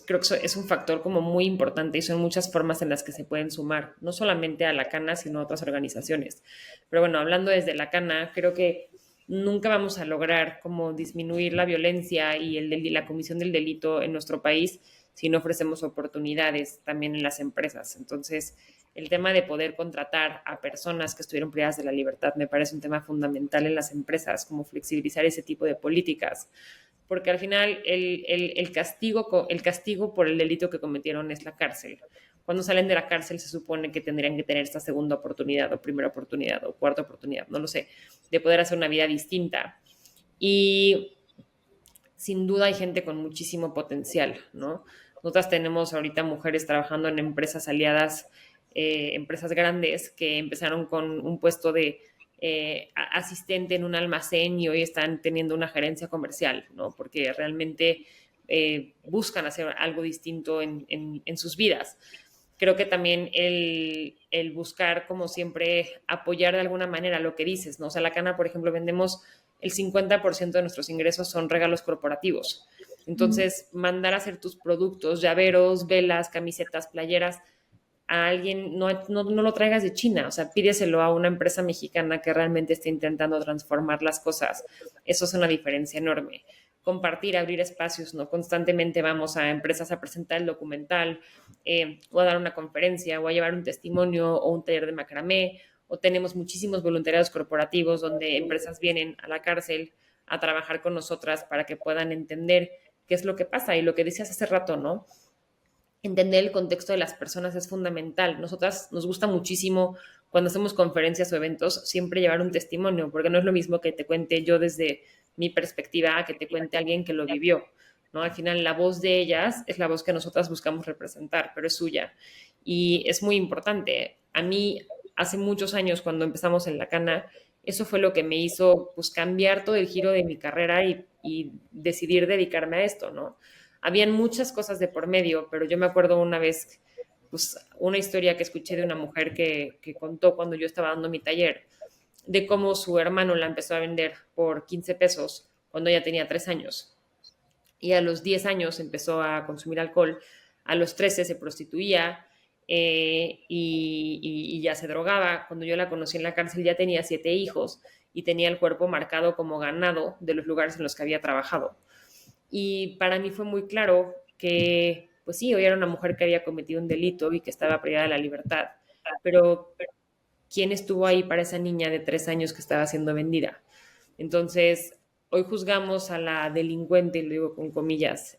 creo que es un factor como muy importante y son muchas formas en las que se pueden sumar, no solamente a la Cana, sino a otras organizaciones. Pero bueno, hablando desde la Cana, creo que nunca vamos a lograr como disminuir la violencia y la comisión del delito en nuestro país si no ofrecemos oportunidades también en las empresas. Entonces, el tema de poder contratar a personas que estuvieron privadas de la libertad me parece un tema fundamental en las empresas, como flexibilizar ese tipo de políticas, porque al final el castigo por el delito que cometieron es la cárcel. Cuando salen de la cárcel se supone que tendrían que tener esta segunda oportunidad o primera oportunidad o cuarta oportunidad, no lo sé, de poder hacer una vida distinta. Y sin duda hay gente con muchísimo potencial, ¿no? Nosotras tenemos ahorita mujeres trabajando en empresas aliadas, empresas grandes que empezaron con un puesto de asistente en un almacén y hoy están teniendo una gerencia comercial, ¿no? Porque realmente buscan hacer algo distinto en sus vidas. Creo que también el buscar, como siempre, apoyar de alguna manera lo que dices, ¿no? O sea, la Cana, por ejemplo, vendemos el 50% de nuestros ingresos son regalos corporativos. Entonces, mandar a hacer tus productos, llaveros, velas, camisetas, playeras, a alguien, no lo traigas de China, o sea, pídeselo a una empresa mexicana que realmente esté intentando transformar las cosas. Eso es una diferencia enorme. Compartir, abrir espacios, ¿no? Constantemente vamos a empresas a presentar el documental, o a dar una conferencia, o a llevar un testimonio, o un taller de macramé, o tenemos muchísimos voluntariados corporativos donde empresas vienen a la cárcel a trabajar con nosotras para que puedan entender qué es lo que pasa. Y lo que decías hace rato, ¿no? Entender el contexto de las personas es fundamental. Nosotras nos gusta muchísimo cuando hacemos conferencias o eventos siempre llevar un testimonio, porque no es lo mismo que te cuente yo desde mi perspectiva a que te cuente alguien que lo vivió, ¿no? Al final la voz de ellas es la voz que nosotras buscamos representar, pero es suya. Y es muy importante. A mí, hace muchos años, cuando empezamos en La Cana, eso fue lo que me hizo pues cambiar todo el giro de mi carrera y decidir dedicarme a esto, ¿no? Habían muchas cosas de por medio, pero yo me acuerdo una vez, pues, una historia que escuché de una mujer que contó cuando yo estaba dando mi taller, de cómo su hermano la empezó a vender por 15 pesos cuando ella tenía 3 años. Y a los 10 años empezó a consumir alcohol, a los 13 se prostituía, y ya se drogaba. Cuando yo la conocí en la cárcel ya tenía 7 hijos y tenía el cuerpo marcado como ganado de los lugares en los que había trabajado. Y para mí fue muy claro que, pues sí, hoy era una mujer que había cometido un delito y que estaba privada de la libertad, pero ¿quién estuvo ahí para esa niña de 3 años que estaba siendo vendida? Entonces, hoy juzgamos a la delincuente, y lo digo con comillas,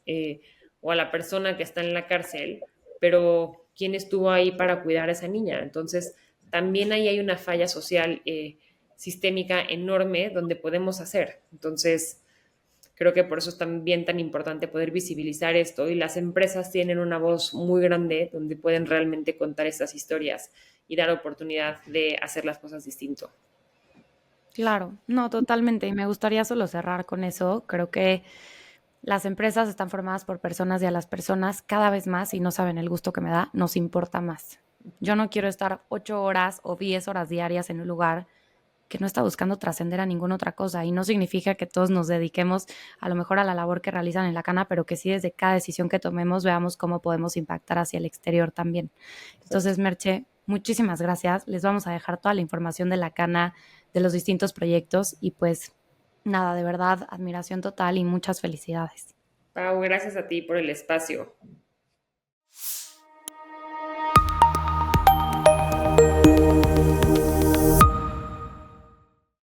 o a la persona que está en la cárcel, pero ¿quién estuvo ahí para cuidar a esa niña? Entonces, también ahí hay una falla social, sistémica enorme donde podemos hacer. Entonces, creo que por eso es también tan importante poder visibilizar esto y las empresas tienen una voz muy grande donde pueden realmente contar estas historias y dar oportunidad de hacer las cosas distinto. Claro, no, totalmente. Y me gustaría solo cerrar con eso. Creo que las empresas están formadas por personas y a las personas cada vez más, y no saben el gusto que me da, nos importa más. Yo no quiero estar 8 horas o 10 horas diarias en un lugar que no está buscando trascender a ninguna otra cosa. Y no significa que todos nos dediquemos a lo mejor a la labor que realizan en la cana, pero que sí desde cada decisión que tomemos veamos cómo podemos impactar hacia el exterior también. Entonces, Merche, muchísimas gracias. Les vamos a dejar toda la información de la cana, de los distintos proyectos y pues nada, de verdad, admiración total y muchas felicidades. Pau, gracias a ti por el espacio.